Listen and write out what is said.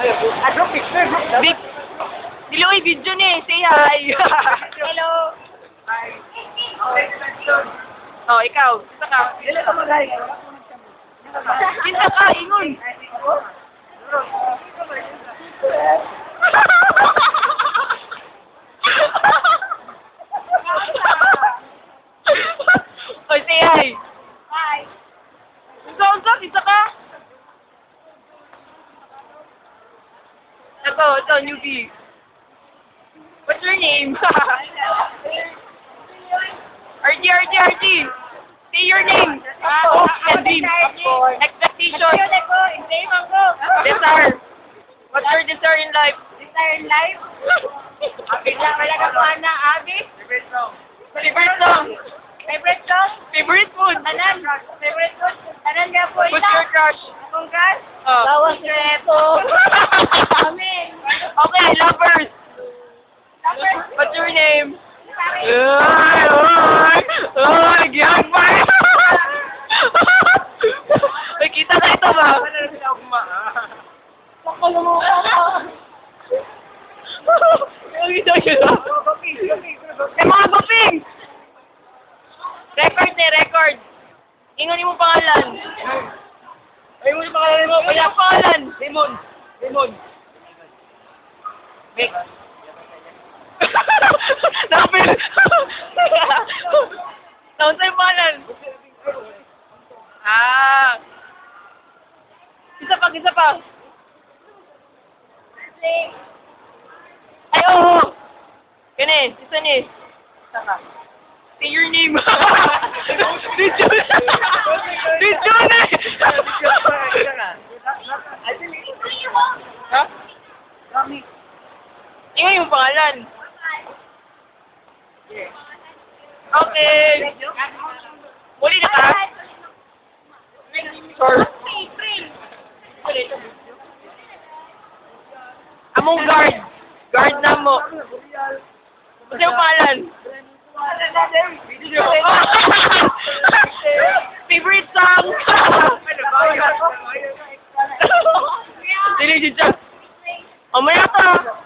Group picture, group dapat. Big. Diloy, video ni. Say hi. Hello. Hi. Oh, ikaw. Gusto ka? Dili ka magay. Pinta ka, ingon. Oh, say hi. Hi. Unsa, isa ka? Ito, newbie. What's your name? RG. Say your name. Hopes and dreams. Expectations. Desire. What's your desire in life? Favorite song. Favorite food. What's your crush? Oh. Okay, lovers. What's your name? Ay, giyagpay! Nakita na ito ba? Nakita nyo na? May mga guping! Record. Ingon mo pangalan. Ingon mo pangalan mo. Wala pangalan. Lemon. Vic. Napil! Saan sa'yo pangalan? Isa pa. Ay, oo! Kani, isa ni. Say your name. Video na! Ha? Ingon yung pangalan. Okay. Muli na ka? Sure. Among guard. Guard na mo. Kasi yung pangalan. Favorite song. Dili siya. Mamaya to.